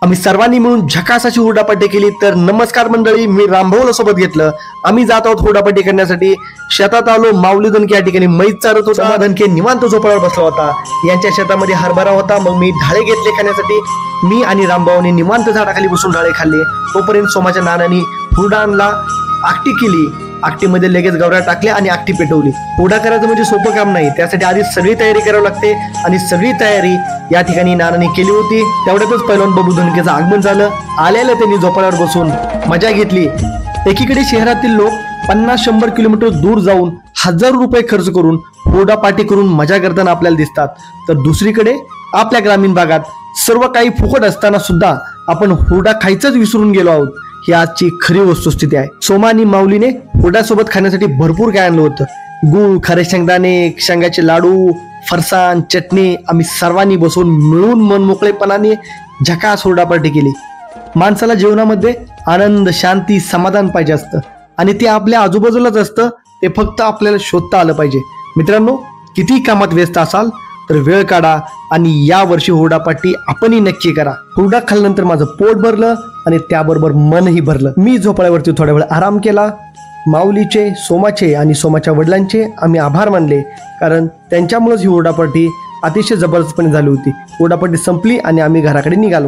आम्ही सर्वांनी मिळून झकास अशी हुरडापट्टी केली. तर नमस्कार मंडळी, मी रामभाऊला सोबत घेतलं. आम्ही जात आहोत हुरडापट्टी करण्यासाठी. शेतात आलो. माऊली दणके या ठिकाणी मैत चारत होता. दणके निवांत झोपाळ्यावर बसला होता. यांच्या शेतामध्ये हरभरा होता. मग मी ढाळे घेतले खाण्यासाठी. मी आणि रामभाऊने निवांत झाडाखाली बसून ढाळे खाल्ले. तोपर्यंत सोमाच्या नानांनी हुरडा आणला, आकटी केली. आकटीमध्ये लगेच गवऱ्या टाकल्या आणि आकटी पेटवली. हुरडा करायचं म्हणजे सोपं काम नाही. त्यासाठी आधी सगळी तयारी करावी लागते आणि सगळी तयारी या ठिकाणी नानांनी केली होती. तेवढ्यातच पैलवान बबलू धनकेचं आगमन झालं. आल्याला त्यांनी झोपाळ्यावर बसून मजा घेतली. एकीकडे शहरातील लोक 50-100 किलोमीटर दूर जाऊन हजारो रुपये खर्च करून हुरडा पार्टी करून मजा करताना आपल्याला दिसतात, तर दुसरीकडे आपल्या ग्रामीण भागात सर्व काही फुकट असताना सुद्धा आपण हुरडा खायचंच विसरून गेलो आहोत. ही आजची खरी वस्तुस्थिती आहे. सोमा आणि माऊलीने हुरड्यासोबत खाण्यासाठी भरपूर काय आणलं होतं. गूळ, खारे शेंगदाणे, शेंगाचे लाडू, फरसाण, चटणी. आम्ही सर्वांनी बसून मिळून मनमोकळेपणाने झकास हुरडा पार्टी केली. माणसाला जीवनामध्ये आनंद, शांती, समाधान पाहिजे असतं आणि ते आपल्या आजूबाजूलाच असतं. ते फक्त आपल्याला शोधता आलं पाहिजे. मित्रांनो, किती कामात व्यस्त असाल तर वेळ काढा आणि या वर्षी हुरडा पार्टी आपणही नक्की करा. हुरडा खाल्ल्यानंतर माझं पोट भरलं आणि त्याबरोबर मनही भरलं. मी झोपाळ्यावरती थोड्या वेळ आराम केला. माऊलीचे, सोमाचे आणि सोमाच्या वडिलांचे आम्ही आभार मानले, कारण त्यांच्यामुळेच ही हुरडा पार्टी अतिशय जबरदस्तपणे झाली होती. हुरडा पार्टी संपली आणि आम्ही घराकडे निघालो.